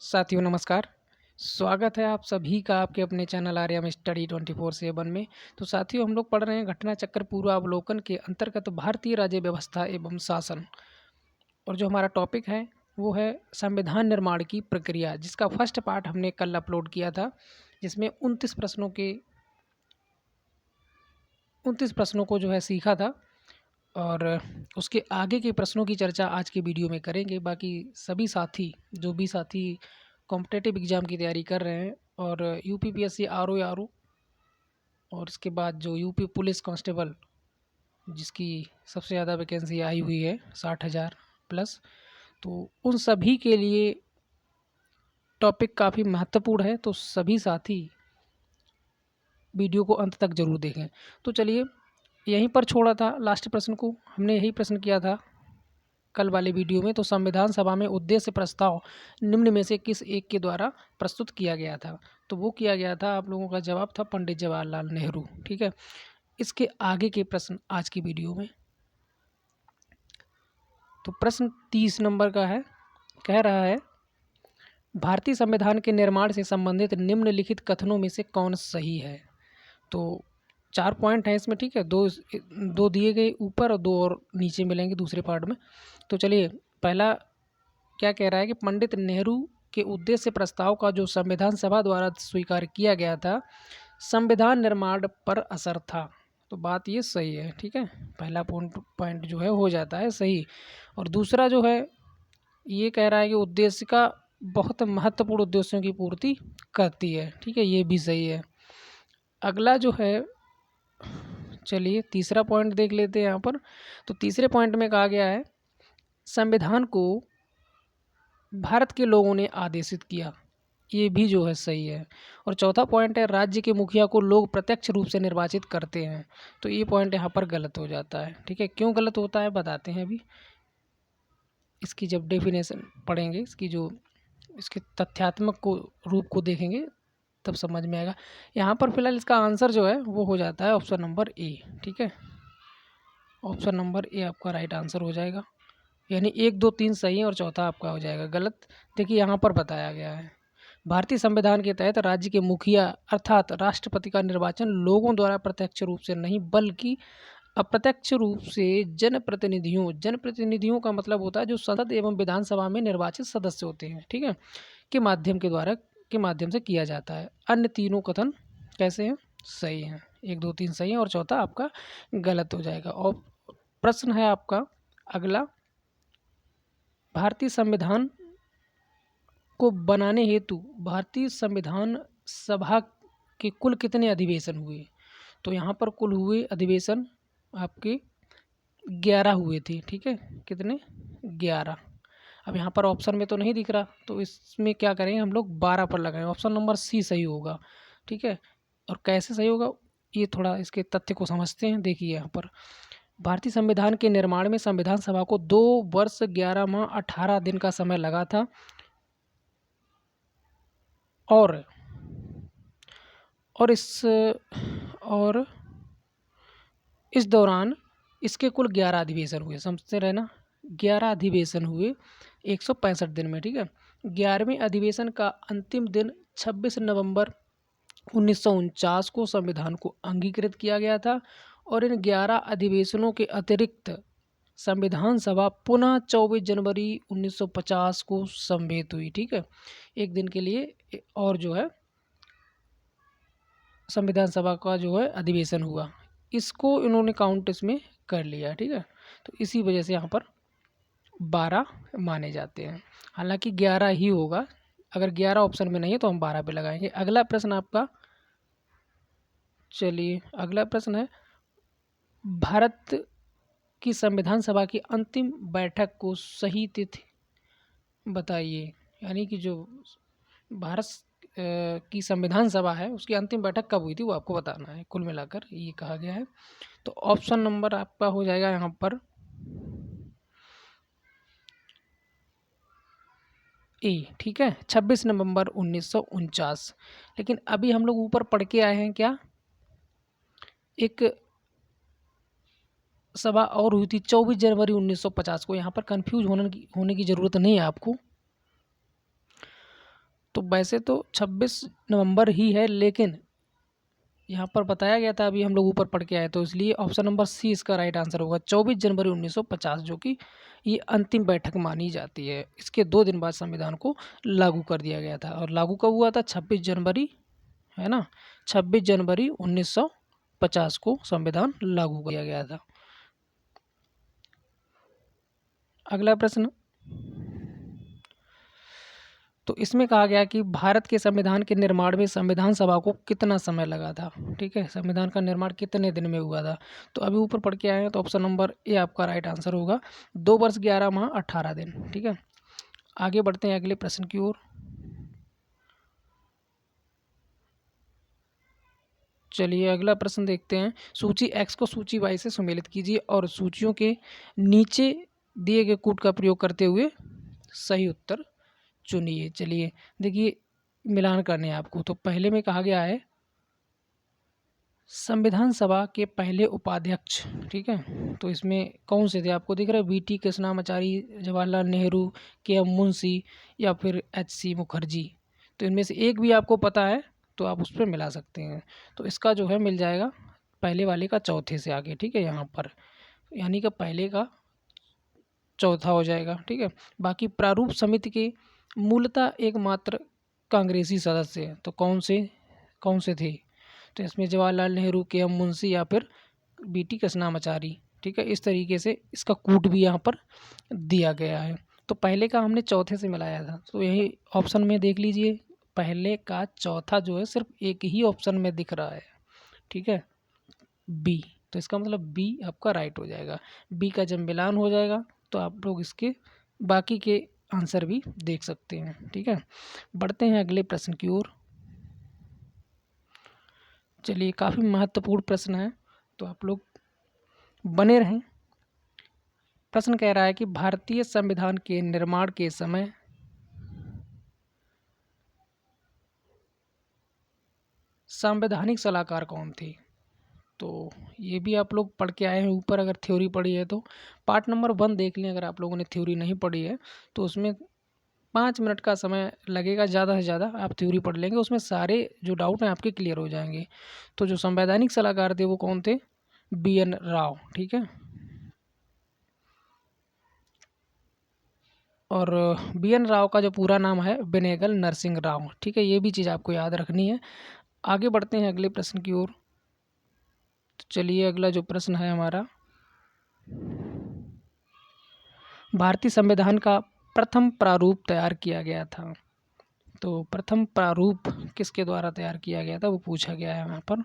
साथियों नमस्कार। स्वागत है आप सभी का आपके अपने चैनल आर्यम स्टडी 24/7 में। तो साथियों हम लोग पढ़ रहे हैं घटना चक्र पूर्वावलोकन के अंतर्गत भारतीय राज्य व्यवस्था एवं शासन। और जो हमारा टॉपिक है वो है संविधान निर्माण की प्रक्रिया, जिसका फर्स्ट पार्ट हमने कल अपलोड किया था, जिसमें 29 प्रश्नों को जो है सीखा था। और उसके आगे के प्रश्नों की चर्चा आज के वीडियो में करेंगे। बाकी सभी साथी जो भी साथी कॉम्पिटिटिव एग्ज़ाम की तैयारी कर रहे हैं और यूपीपीएससी आरओ और इसके बाद जो यूपी पुलिस कांस्टेबल जिसकी सबसे ज़्यादा वैकेंसी आई हुई है 60,000 प्लस, तो उन सभी के लिए टॉपिक काफ़ी महत्वपूर्ण है। तो सभी साथी वीडियो को अंत तक ज़रूर देखें। तो चलिए, यहीं पर छोड़ा था लास्ट प्रश्न को, हमने यही प्रश्न किया था कल वाले वीडियो में। तो संविधान सभा में उद्देश्य प्रस्ताव निम्न में से किस एक के द्वारा प्रस्तुत किया गया था? तो वो किया गया था, आप लोगों का जवाब था पंडित जवाहरलाल नेहरू। ठीक है, इसके आगे के प्रश्न आज की वीडियो में। तो प्रश्न 30 नंबर का है, कह रहा है भारतीय संविधान के निर्माण से संबंधित निम्नलिखित कथनों में से कौन सही है? तो 4 पॉइंट हैं इसमें, ठीक है। दो दिए गए ऊपर और 2 और नीचे मिलेंगे दूसरे पार्ट में। तो चलिए, पहला क्या कह रहा है कि पंडित नेहरू के उद्देश्य प्रस्ताव का जो संविधान सभा द्वारा स्वीकार किया गया था, संविधान निर्माण पर असर था। तो बात ये सही है, ठीक है। पहला पॉइंट जो है हो जाता है सही। और दूसरा जो है ये कह रहा है कि उद्देश्य का बहुत महत्वपूर्ण उद्देश्यों की पूर्ति करती है, ठीक है, ये भी सही है। अगला जो है, चलिए तीसरा पॉइंट देख लेते हैं यहाँ पर। तो तीसरे पॉइंट में कहा गया है संविधान को भारत के लोगों ने आदेशित किया, ये भी जो है सही है। और चौथा पॉइंट है राज्य के मुखिया को लोग प्रत्यक्ष रूप से निर्वाचित करते हैं। तो ये पॉइंट यहाँ पर गलत हो जाता है, ठीक है। क्यों गलत होता है बताते हैं अभी, इसकी जब डेफिनेशन पढ़ेंगे, इसकी जो इसके तथ्यात्मक को रूप को देखेंगे तब समझ में आएगा। यहाँ पर फिलहाल इसका आंसर जो है वो हो जाता है ऑप्शन नंबर ए, ठीक है। ऑप्शन नंबर ए आपका राइट आंसर हो जाएगा, यानी 1 2 3 सही है और चौथा आपका हो जाएगा गलत। देखिए यहाँ पर बताया गया है भारतीय संविधान के तहत राज्य के मुखिया अर्थात राष्ट्रपति का निर्वाचन लोगों द्वारा प्रत्यक्ष रूप से नहीं बल्कि अप्रत्यक्ष रूप से जनप्रतिनिधियों का मतलब होता है जो संसद एवं विधानसभा में निर्वाचित सदस्य होते हैं, ठीक है, के माध्यम से किया जाता है। अन्य तीनों कथन कैसे हैं? सही हैं। 1 2 3 सही है और चौथा आपका गलत हो जाएगा। और प्रश्न है आपका अगला, भारतीय संविधान को बनाने हेतु भारतीय संविधान सभा के कुल कितने अधिवेशन हुए? तो यहाँ पर कुल हुए अधिवेशन आपके 11 हुए थे, ठीक है। कितने? 11। अब यहाँ पर ऑप्शन में तो नहीं दिख रहा, तो इसमें क्या करेंगे हम लोग 12 पर लगाएं। ऑप्शन नंबर सी सही होगा, ठीक है। और कैसे सही होगा, ये थोड़ा इसके तथ्य को समझते हैं। देखिए यहाँ पर भारतीय संविधान के निर्माण में संविधान सभा को 2 वर्ष 11 माह 18 दिन का समय लगा था और इस दौरान इसके कुल 11 अधिवेशन हुए, समझते रहे ना। 11 अधिवेशन हुए 165 दिन में, ठीक है। 11वें अधिवेशन का अंतिम दिन 26 नवंबर 1949 को संविधान को अंगीकृत किया गया था। और इन 11 अधिवेशनों के अतिरिक्त संविधान सभा पुनः 24 जनवरी 1950 को सम्मिलित हुई, ठीक है, एक दिन के लिए। और जो है संविधान सभा का जो है अधिवेशन हुआ, इसको इन्होंने काउंट इसमें कर लिया, ठीक है। तो इसी वजह से यहाँ पर 12 माने जाते हैं, हालांकि 11 ही होगा। अगर 11 ऑप्शन में नहीं है तो हम 12 पे लगाएंगे। अगला प्रश्न आपका, चलिए अगला प्रश्न है भारत की संविधान सभा की अंतिम बैठक को सही तिथि बताइए। यानी कि जो भारत की संविधान सभा है उसकी अंतिम बैठक कब हुई थी वो आपको बताना है, कुल मिलाकर ये कहा गया है। तो ऑप्शन नंबर आपका हो जाएगा यहाँ पर ए, ठीक है, 26 नवंबर 1949। लेकिन अभी हम लोग ऊपर पढ़ के आए हैं क्या, एक सभा और हुई थी 24 जनवरी 1950 को। यहाँ पर कंफ्यूज होने की ज़रूरत नहीं है आपको। तो वैसे तो 26 नवंबर ही है, लेकिन यहाँ पर बताया गया था, अभी हम लोग ऊपर पढ़ के आए, तो इसलिए ऑप्शन नंबर सी इसका राइट आंसर होगा 24 जनवरी 1950, जो कि ये अंतिम बैठक मानी जाती है। इसके 2 दिन बाद संविधान को लागू कर दिया गया था। और लागू कब हुआ था? 26 जनवरी, है ना, 26 जनवरी 1950 को संविधान लागू किया गया था। अगला प्रश्न, तो इसमें कहा गया कि भारत के संविधान के निर्माण में संविधान सभा को कितना समय लगा था। ठीक है, संविधान का निर्माण कितने दिन में हुआ था? तो अभी ऊपर पढ़ के आए हैं, तो ऑप्शन नंबर ए आपका राइट आंसर होगा, 2 वर्ष 11 माह 18 दिन। ठीक है, आगे बढ़ते हैं अगले प्रश्न की ओर। चलिए अगला प्रश्न देखते हैं। सूची एक्स को सूची वाई से सुमेलित कीजिए और सूचियों के नीचे दिए गए कूट का प्रयोग करते हुए सही उत्तर चुनिए। चलिए देखिए, मिलान करने हैं आपको। तो पहले में कहा गया है संविधान सभा के पहले उपाध्यक्ष। ठीक है, तो इसमें कौन से थे? आपको दिख रहा है वीटी कृष्णामाचारी, जवाहरलाल नेहरू, के एम मुंशी या फिर एच सी मुखर्जी। तो इनमें से एक भी आपको पता है तो आप उस पर मिला सकते हैं। तो इसका जो है मिल जाएगा पहले वाले का चौथे से आगे। ठीक है, यहाँ पर यानी कि पहले का चौथा हो जाएगा। ठीक है, बाकी प्रारूप समिति के मूलतः एकमात्र कांग्रेसी सदस्य हैं। तो कौन से थे? तो इसमें जवाहरलाल नेहरू, के एम मुंशी या फिर बीटी कृष्णामाचारी। ठीक है, इस तरीके से इसका कूट भी यहाँ पर दिया गया है। तो पहले का हमने चौथे से मिलाया था, तो यही ऑप्शन में देख लीजिए, पहले का चौथा जो है सिर्फ एक ही ऑप्शन में दिख रहा है। ठीक है, बी। तो इसका मतलब बी आपका राइट हो जाएगा। बी का जब मिलान हो जाएगा तो आप लोग इसके बाकी के आंसर भी देख सकते हैं। ठीक है, बढ़ते हैं अगले प्रश्न की ओर। चलिए, काफ़ी महत्वपूर्ण प्रश्न है, तो आप लोग बने रहें। प्रश्न कह रहा है कि भारतीय संविधान के निर्माण के समय संवैधानिक सलाहकार कौन थे? तो ये भी आप लोग पढ़ के आए हैं ऊपर, अगर थ्योरी पढ़ी है तो पार्ट नंबर 1 देख लें। अगर आप लोगों ने थ्योरी नहीं पढ़ी है तो उसमें 5 मिनट का समय लगेगा, ज़्यादा से ज़्यादा आप थ्योरी पढ़ लेंगे, उसमें सारे जो डाउट हैं आपके क्लियर हो जाएंगे। तो जो संवैधानिक सलाहकार थे वो कौन थे? B N Rao. ठीक है, और बी एन राव का जो पूरा नाम है बेनेगल नरसिंह राव। ठीक है, ये भी चीज़ आपको याद रखनी है। आगे बढ़ते हैं अगले प्रश्न की ओर। तो चलिए, अगला जो प्रश्न है हमारा, भारतीय संविधान का प्रथम प्रारूप तैयार किया गया था। तो प्रथम प्रारूप किसके द्वारा तैयार किया गया था वो पूछा गया है यहाँ पर।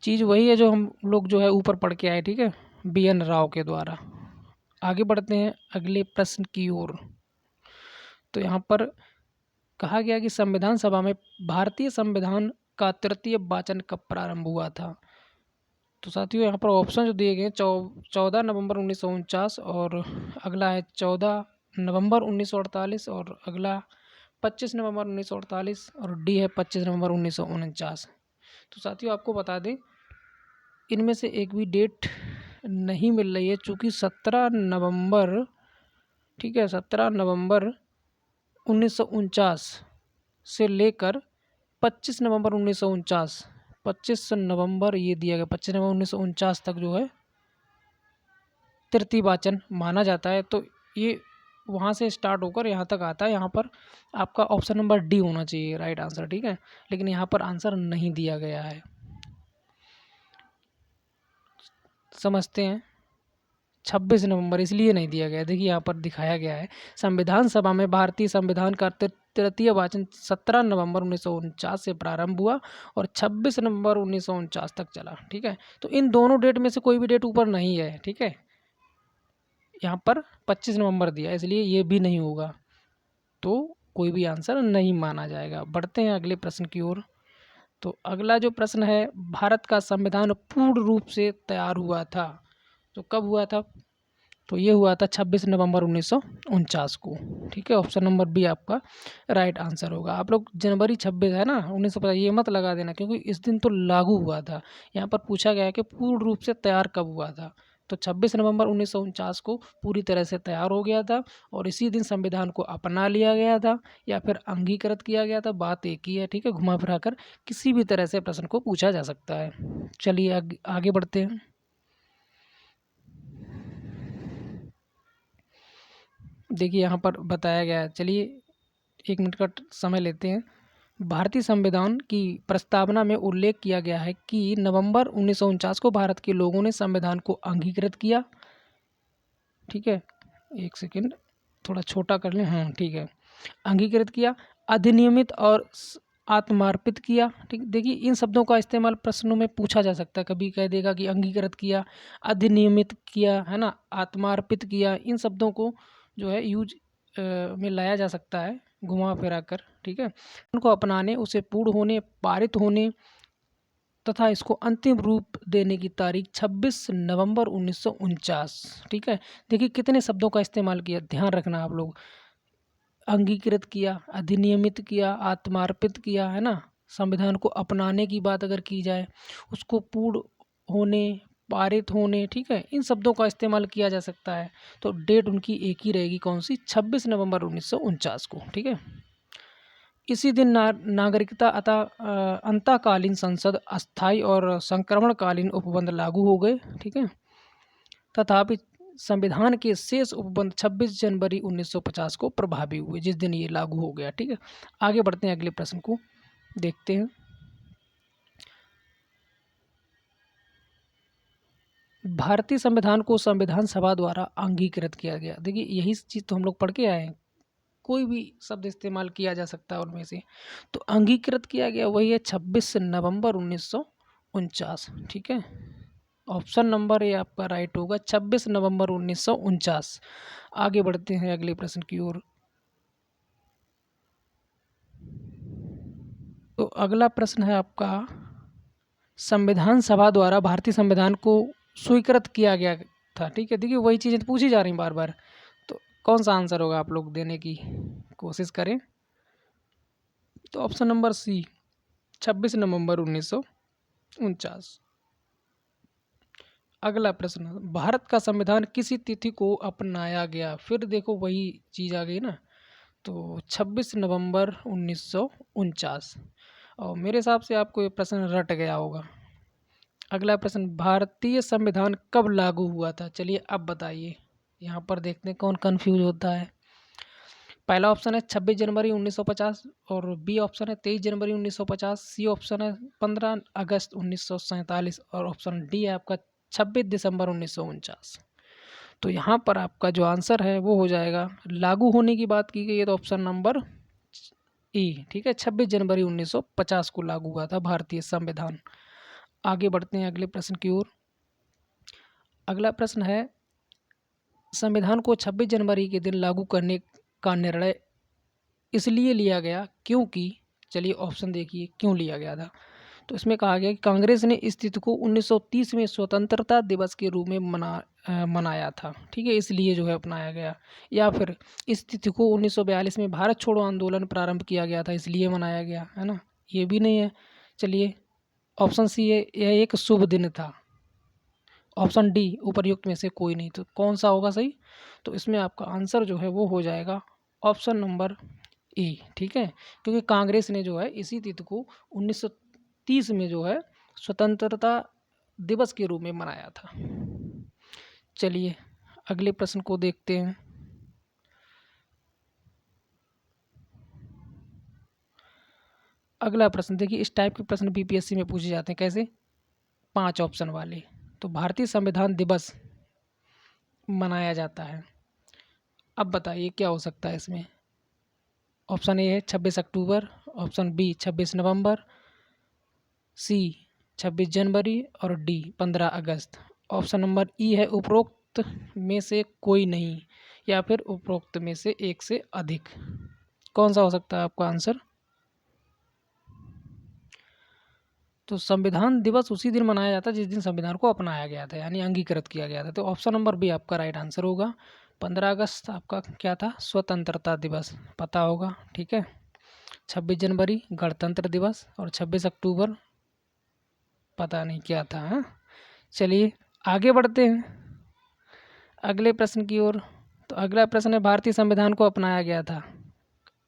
चीज़ वही है जो हम लोग जो है ऊपर पढ़ के आए। ठीक है, बी एन राव के द्वारा। आगे बढ़ते हैं अगले प्रश्न की ओर। तो यहाँ पर कहा गया कि संविधान सभा में भारतीय संविधान का तृतीय वाचन कब प्रारंभ हुआ था? तो साथियों, यहाँ पर ऑप्शन जो दिए गए 14 नवंबर 1949, और अगला है 14 नवंबर 1948, और अगला 25 नवंबर 1948, और डी है 25 नवंबर 1949। तो साथियों, आपको बता दें इनमें से एक भी डेट नहीं मिल रही है, चूँकि 17 नवंबर, ठीक है, 17 नवंबर 1949 से लेकर 25 नवंबर 1949, 25 नवंबर ये दिया गया, 25 नवंबर 1949 तक जो है तृतीय वाचन माना जाता है। तो ये वहाँ से स्टार्ट होकर यहाँ तक आता है। यहाँ पर आपका ऑप्शन नंबर डी होना चाहिए राइट आंसर। ठीक है, लेकिन यहाँ पर आंसर नहीं दिया गया है, समझते हैं। 26 नवंबर इसलिए नहीं दिया गया, देखिए यहाँ पर दिखाया गया है संविधान सभा में भारतीय संविधान का तृतीय वाचन 17 नवंबर 1949 से प्रारंभ हुआ और 26 नवंबर 1949 तक चला। ठीक है, तो इन दोनों डेट में से कोई भी डेट ऊपर नहीं है। ठीक है, यहाँ पर 25 नवंबर दिया, इसलिए ये भी नहीं होगा, तो कोई भी आंसर नहीं माना जाएगा। बढ़ते हैं अगले प्रश्न की ओर। तो अगला जो प्रश्न है, भारत का संविधान पूर्ण रूप से तैयार हुआ था, तो कब हुआ था? तो ये हुआ था 26 नवंबर 1949 को। ठीक है, ऑप्शन नंबर बी आपका राइट आंसर होगा। आप लोग जनवरी 26 है ना 1950 ये मत लगा देना, क्योंकि इस दिन तो लागू हुआ था। यहाँ पर पूछा गया है कि पूर्ण रूप से तैयार कब हुआ था, तो 26 नवंबर 1949 को पूरी तरह से तैयार हो गया था और इसी दिन संविधान को अपना लिया गया था या फिर अंगीकृत किया गया था, बात एक ही है। ठीक है, घुमा फिरा कर किसी भी तरह से प्रश्न को पूछा जा सकता है। चलिए आगे बढ़ते हैं। देखिए यहाँ पर बताया गया है, चलिए 1 मिनट का समय लेते हैं। भारतीय संविधान की प्रस्तावना में उल्लेख किया गया है कि नवंबर 1949 को भारत के लोगों ने संविधान को अंगीकृत किया। ठीक है, एक सेकंड थोड़ा छोटा कर लें, हाँ ठीक है, अंगीकृत किया, अधिनियमित और आत्मार्पित किया। ठीक, देखिए इन शब्दों का इस्तेमाल प्रश्नों में पूछा जा सकता है, कभी कह देगा कि अंगीकृत किया, अधिनियमित किया, है ना, आत्मार्पित किया, इन शब्दों को जो है यूज में लाया जा सकता है घुमा फिरा कर। ठीक है, उनको अपनाने, उसे पूर्ण होने, पारित होने तथा इसको अंतिम रूप देने की तारीख 26 नवंबर 1949। ठीक है, देखिए कितने शब्दों का इस्तेमाल किया, ध्यान रखना आप लोग। अंगीकृत किया, अधिनियमित किया, आत्मार्पित किया, है ना, संविधान को अपनाने की बात अगर की जाए, उसको पूर्ण होने, पारित होने, ठीक है, इन शब्दों का इस्तेमाल किया जा सकता है। तो डेट उनकी एक ही रहेगी, कौन सी, 26 नवंबर 1949 को। ठीक है, इसी दिन नागरिकता अंतःकालीन संसद, अस्थायी और संक्रमणकालीन उपबंध लागू हो गए। ठीक है, तथापि संविधान के शेष उपबंध 26 जनवरी 1950 को प्रभावी हुए, जिस दिन ये लागू हो गया। ठीक है, आगे बढ़ते हैं, अगले प्रश्न को देखते हैं। भारतीय संविधान को संविधान सभा द्वारा अंगीकृत किया गया। देखिए यही चीज़ तो हम लोग पढ़ के आए हैं, कोई भी शब्द इस्तेमाल किया जा सकता है उनमें से। तो अंगीकृत किया गया वही है 26 नवंबर 1949। ठीक है, ऑप्शन नंबर ये आपका राइट होगा, 26 नवंबर 1949। आगे बढ़ते हैं अगले प्रश्न की ओर। तो अगला प्रश्न है आपका, संविधान सभा द्वारा भारतीय संविधान को स्वीकृत किया गया था। ठीक है, देखिए वही चीज़ें तो पूछी जा रही बार बार, तो कौन सा आंसर होगा, आप लोग देने की कोशिश करें। तो ऑप्शन नंबर सी, 26 नवंबर 1949। अगला प्रश्न, भारत का संविधान किसी तिथि को अपनाया गया। फिर देखो वही चीज़ आ गई ना, तो 26 नवंबर 1949। और मेरे हिसाब से आपको ये प्रश्न रट गया होगा। अगला प्रश्न, भारतीय संविधान कब लागू हुआ था। चलिए अब बताइए, यहाँ पर देखते हैं कौन कंफ्यूज होता है। पहला ऑप्शन है 26 जनवरी 1950 और बी ऑप्शन है 23 जनवरी 1950, सी ऑप्शन है 15 अगस्त 1947 और ऑप्शन डी है आपका 26 दिसंबर 1949। तो यहाँ पर आपका जो आंसर है वो हो जाएगा, लागू होने की बात की गई है तो ऑप्शन नंबर ई। ठीक है, 26 जनवरी 1950 को लागू हुआ था भारतीय संविधान। आगे बढ़ते हैं अगले प्रश्न की ओर। अगला प्रश्न है, संविधान को 26 जनवरी के दिन लागू करने का निर्णय इसलिए लिया गया क्योंकि, चलिए ऑप्शन देखिए क्यों लिया गया था। तो इसमें कहा गया कि कांग्रेस ने इस तिथि को 1930 में स्वतंत्रता दिवस के रूप में मनाया था। ठीक है, इसलिए जो है अपनाया गया। या फिर इस तिथि को 1942 में भारत छोड़ो आंदोलन प्रारंभ किया गया था, इसलिए मनाया गया, है ना, ये भी नहीं है। चलिए ऑप्शन सी है, यह एक शुभ दिन था। ऑप्शन डी, उपर्युक्त में से कोई नहीं। तो कौन सा होगा सही, तो इसमें आपका आंसर जो है वो हो जाएगा ऑप्शन नंबर ए। ठीक है, क्योंकि कांग्रेस ने जो है इसी तिथि को 1930 में जो है स्वतंत्रता दिवस के रूप में मनाया था। चलिए अगले प्रश्न को देखते हैं। अगला प्रश्न देखिए, इस टाइप के प्रश्न बीपीएससी में पूछे जाते हैं, कैसे, 5 ऑप्शन वाले। तो भारतीय संविधान दिवस मनाया जाता है, अब बताइए क्या हो सकता है इसमें। ऑप्शन ए है 26 अक्टूबर, ऑप्शन बी 26 नवंबर, सी 26 जनवरी और डी 15 अगस्त। ऑप्शन नंबर ई है उपरोक्त में से कोई नहीं, या फिर उपरोक्त में से एक से अधिक। कौन सा हो सकता है आपका आंसर। तो संविधान दिवस उसी दिन मनाया जाता है जिस दिन संविधान को अपनाया गया था, यानी अंगीकृत किया गया था। तो ऑप्शन नंबर बी आपका राइट आंसर होगा। 15 अगस्त आपका क्या था, स्वतंत्रता दिवस, पता होगा। ठीक है, 26 जनवरी गणतंत्र दिवस और 26 अक्टूबर पता नहीं क्या था। हाँ, चलिए आगे बढ़ते हैं। अगले प्रश्न की ओर। तो अगला प्रश्न है, भारतीय संविधान को अपनाया गया था।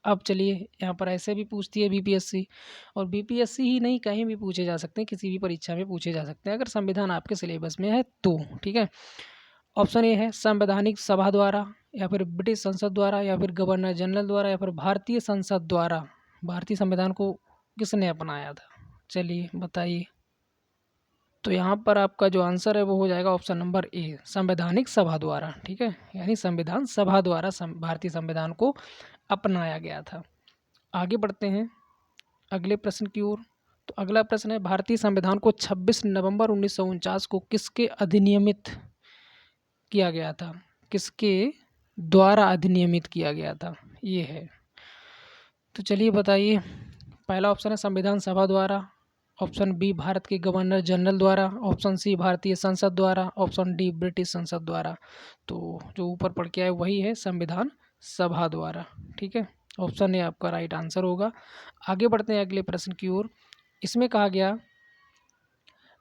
अब चलिए, यहाँ पर ऐसे भी पूछती है बीपीएससी, और बीपीएससी ही नहीं, कहीं भी पूछे जा सकते हैं, किसी भी परीक्षा में पूछे जा सकते हैं अगर संविधान आपके सिलेबस में है तो। ठीक है, ऑप्शन ए है संवैधानिक सभा द्वारा, या फिर ब्रिटिश संसद द्वारा, या फिर गवर्नर जनरल द्वारा, या फिर भारतीय संसद द्वारा। भारतीय संविधान को किसने अपनाया था, चलिए बताइए। तो यहाँ पर आपका जो आंसर है वो हो जाएगा ऑप्शन नंबर ए, संवैधानिक सभा द्वारा। ठीक है, यानी संविधान सभा द्वारा भारतीय संविधान को अपनाया गया था। आगे बढ़ते हैं अगले प्रश्न की ओर। तो अगला प्रश्न है, भारतीय संविधान को 26 नवंबर 1949 को किसके अधिनियमित किया गया था, किसके द्वारा अधिनियमित किया गया था, ये है। तो चलिए बताइए। पहला ऑप्शन है संविधान सभा द्वारा, ऑप्शन बी भारत के गवर्नर जनरल द्वारा, ऑप्शन सी भारतीय संसद द्वारा, ऑप्शन डी ब्रिटिश संसद द्वारा। तो जो ऊपर पढ़ के आए वही है, संविधान सभा द्वारा। ठीक है, ऑप्शन ए आपका राइट आंसर होगा। आगे बढ़ते हैं अगले प्रश्न की ओर। इसमें कहा गया,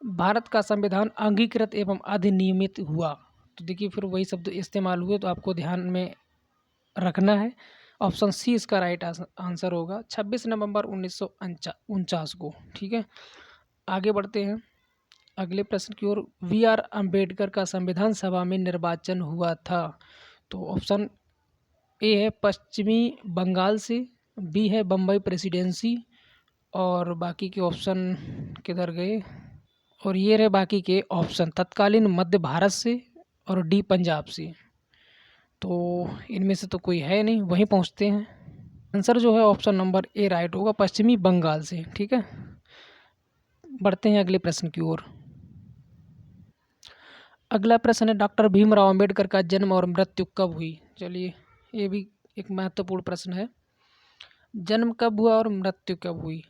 भारत का संविधान अंगीकृत एवं अधिनियमित हुआ। तो देखिए फिर वही शब्द इस्तेमाल हुए, तो आपको ध्यान में रखना है। ऑप्शन सी इसका राइट आंसर होगा, 26 नवंबर 1949 को। ठीक है, आगे बढ़ते हैं अगले प्रश्न की ओर। वी आर अम्बेडकर का संविधान सभा में निर्वाचन हुआ था। तो ऑप्शन ए है पश्चिमी बंगाल से, बी है बम्बई प्रेसिडेंसी, और बाकी के ऑप्शन किधर गए, और ये रहे बाकी के ऑप्शन, तत्कालीन मध्य भारत से और डी पंजाब से। तो इनमें से तो कोई है नहीं, वहीं पहुंचते हैं। आंसर जो है ऑप्शन नंबर ए राइट होगा, पश्चिमी बंगाल से। ठीक है, बढ़ते हैं अगले प्रश्न की ओर। अगला प्रश्न है, डॉक्टर भीमराव अंबेडकर का जन्म और मृत्यु कब हुई। चलिए, ये भी एक महत्वपूर्ण प्रश्न है, जन्म कब हुआ और मृत्यु कब हुई।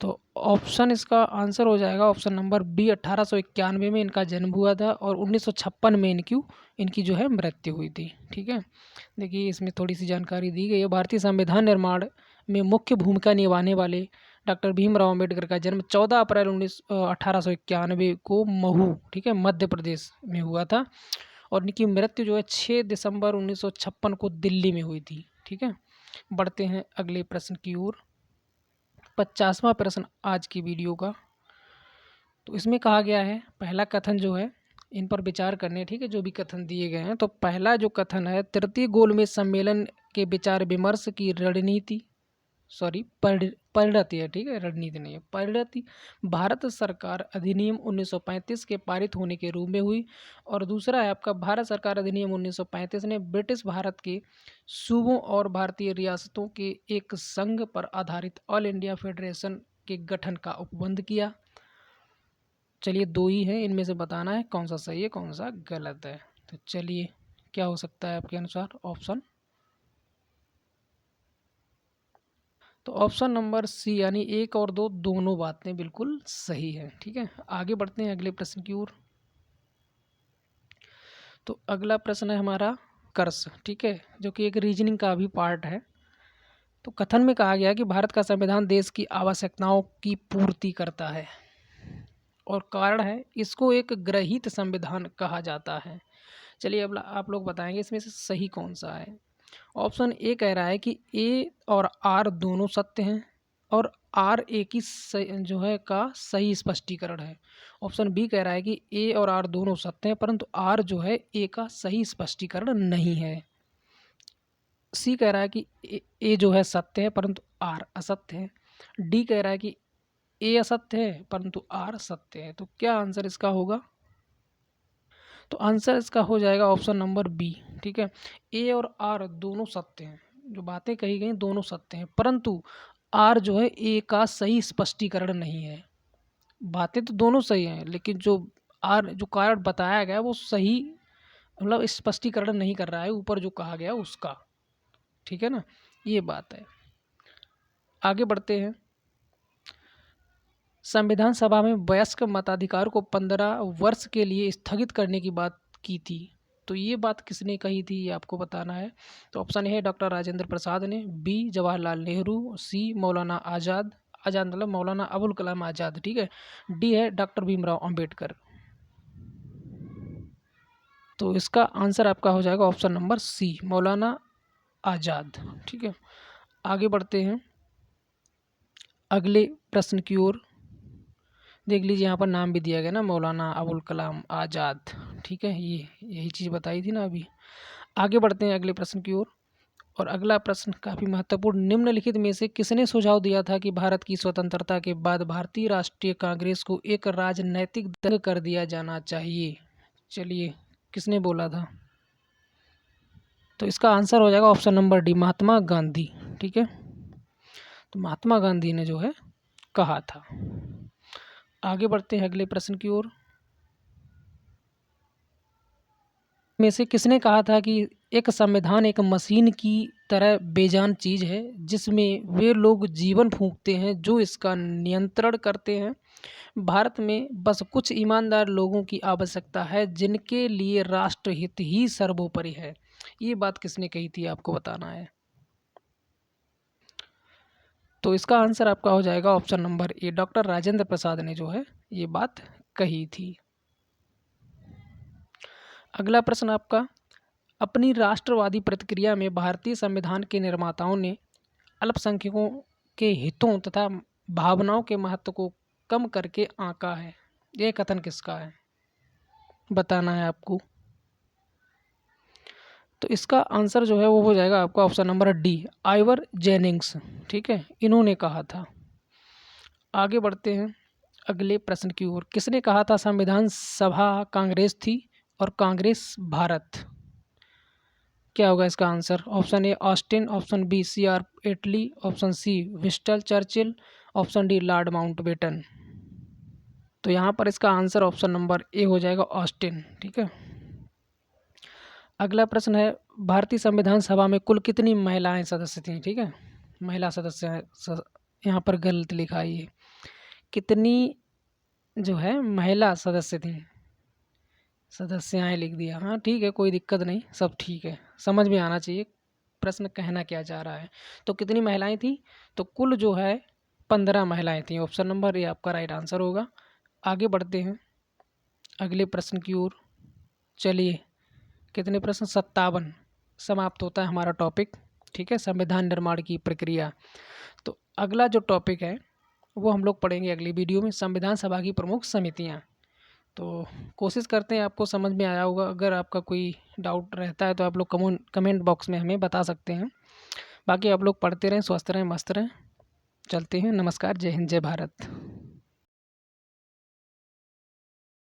तो ऑप्शन इसका आंसर हो जाएगा ऑप्शन नंबर बी, 1891 में इनका जन्म हुआ था, और 1956 में इनकी जो है मृत्यु हुई थी। ठीक है, देखिए इसमें थोड़ी सी जानकारी दी गई है। भारतीय संविधान निर्माण में मुख्य भूमिका निभाने वाले डॉक्टर भीमराव अंबेडकर का जन्म 14 अप्रैल 1891 को महू, ठीक है, मध्य प्रदेश में हुआ था, और इनकी मृत्यु जो है 6 दिसंबर 1956 को दिल्ली में हुई थी। ठीक है, बढ़ते हैं अगले प्रश्न की ओर। 50वां प्रश्न आज की वीडियो का। तो इसमें कहा गया है, पहला कथन जो है, इन पर विचार करने, ठीक है, जो भी कथन दिए गए हैं। तो पहला जो कथन है, तृतीय गोलमेज सम्मेलन के विचार विमर्श की रणनीति, परिणति है, ठीक है, रणनीति नहीं है, परिणति भारत सरकार अधिनियम 1935 के पारित होने के रूप में हुई। और दूसरा है आपका, भारत सरकार अधिनियम 1935 ने ब्रिटिश भारत के सूबों और भारतीय रियासतों के एक संघ पर आधारित ऑल इंडिया फेडरेशन के गठन का उपबंध किया। चलिए, दो ही हैं, इनमें से बताना है कौन सा सही है कौन सा गलत है। तो चलिए, क्या हो सकता है आपके अनुसार ऑप्शन। तो ऑप्शन नंबर सी, यानी एक और दो दोनों बातें बिल्कुल सही है। ठीक है, आगे बढ़ते हैं अगले प्रश्न की ओर। तो अगला प्रश्न है हमारा कर्स, ठीक है, जो कि एक रीजनिंग का भी पार्ट है। तो कथन में कहा गया कि भारत का संविधान देश की आवश्यकताओं की पूर्ति करता है, और कारण है इसको एक ग्रहीत संविधान कहा जाता है। चलिए, अब आप लोग बताएंगे इसमें से सही कौन सा है। ऑप्शन ए कह रहा है कि ए और आर दोनों सत्य हैं, और आर ए की जो है का सही स्पष्टीकरण है। ऑप्शन बी कह रहा है कि ए और आर दोनों सत्य हैं, परंतु आर जो है ए का सही स्पष्टीकरण नहीं है। सी कह रहा है कि ए जो है सत्य है परंतु आर असत्य है। डी कह रहा है कि ए असत्य है परंतु आर सत्य है। तो क्या आंसर इसका होगा। तो आंसर इसका हो जाएगा ऑप्शन नंबर बी। ठीक है, ए और आर दोनों सत्य हैं, जो बातें कही गई दोनों सत्य हैं, परंतु आर जो है ए का सही स्पष्टीकरण नहीं है। बातें तो दोनों सही हैं, लेकिन जो आर जो कारण बताया गया वो सही, मतलब स्पष्टीकरण नहीं कर रहा है ऊपर जो कहा गया उसका। ठीक है ना, ये बात है। आगे बढ़ते हैं। संविधान सभा में वयस्क मताधिकार को 15 वर्ष के लिए स्थगित करने की बात की थी। तो ये बात किसने कही थी, ये आपको बताना है। तो ऑप्शन ए है डॉक्टर राजेंद्र प्रसाद ने, बी जवाहरलाल नेहरू, सी मौलाना आज़ाद, आज़ाद मतलब मौलाना अबुल कलाम आज़ाद, ठीक है। डी है डॉक्टर भीमराव अंबेडकर। तो इसका आंसर आपका हो जाएगा ऑप्शन नंबर सी, मौलाना आज़ाद, ठीक है। आगे बढ़ते हैं अगले प्रश्न की ओर। देख लीजिए यहाँ पर नाम भी दिया गया ना, मौलाना अबुल कलाम आज़ाद, ठीक है। ये यही चीज़ बताई थी ना अभी। आगे बढ़ते हैं अगले प्रश्न की ओर। और अगला प्रश्न काफ़ी महत्वपूर्ण, निम्नलिखित में से किसने सुझाव दिया था कि भारत की स्वतंत्रता के बाद भारतीय राष्ट्रीय कांग्रेस को एक राजनैतिक दल कर दिया जाना चाहिए? चलिए, किसने बोला था? तो इसका आंसर हो जाएगा option number D, Mahatma Gandhi, ठीक है। तो महात्मा गांधी ने जो है कहा था। आगे बढ़ते हैं अगले प्रश्न की ओर। में से किसने कहा था कि एक संविधान एक मशीन की तरह बेजान चीज़ है जिसमें वे लोग जीवन फूंकते हैं जो इसका नियंत्रण करते हैं? भारत में बस कुछ ईमानदार लोगों की आवश्यकता है जिनके लिए राष्ट्रहित ही सर्वोपरि है। ये बात किसने कही थी आपको बताना है। तो इसका आंसर आपका हो जाएगा option number A, doctor Rajendra Prasad ने जो है ये बात कही थी। अगला प्रश्न आपका, अपनी राष्ट्रवादी प्रतिक्रिया में भारतीय संविधान के निर्माताओं ने अल्पसंख्यकों के हितों तथा भावनाओं के महत्व को कम करके आंका है। यह कथन किसका है बताना है आपको। तो इसका आंसर जो है वो हो जाएगा आपका option number D, Ivor Jennings, ठीक है। इन्होंने कहा था। आगे बढ़ते हैं अगले प्रश्न की ओर। किसने कहा था संविधान सभा कांग्रेस थी और कांग्रेस भारत? क्या होगा इसका answer? Option A Austin, option B C R Attlee, option C Winston Churchill, option D Lord Mountbatten. तो यहाँ पर इसका आंसर ऑप्शन नंबर ए हो जाएगा, ऑस्टिन, ठीक है। अगला प्रश्न है, भारतीय संविधान सभा में कुल कितनी महिलाएं सदस्य थीं? ठीक है, महिला सदस्य हैं। यहाँ पर गलत लिखा है ये, कितनी जो है महिला सदस्य थीं, सदस्याएं लिख दिया। हाँ ठीक है, कोई दिक्कत नहीं, सब ठीक है, समझ में आना चाहिए प्रश्न कहना क्या चाह रहा है। तो कितनी महिलाएं थी? तो कुल जो है 15 महिलाएं थीं। ऑप्शन नंबर ए आपका राइट आंसर होगा। आगे बढ़ते हैं अगले प्रश्न की ओर। चलिए, कितने प्रश्न? 57 समाप्त होता है हमारा टॉपिक, ठीक है, संविधान निर्माण की प्रक्रिया। तो अगला जो टॉपिक है वो हम लोग पढ़ेंगे अगली वीडियो में, संविधान सभा की प्रमुख समितियाँ। तो कोशिश करते हैं आपको समझ में आया होगा। अगर आपका कोई डाउट रहता है तो आप लोग कमेंट बॉक्स में हमें बता सकते हैं। बाकी आप लोग पढ़ते रहें, स्वस्थ रहें, मस्त रहें। चलते हैं, नमस्कार, जय हिंद, जय भारत।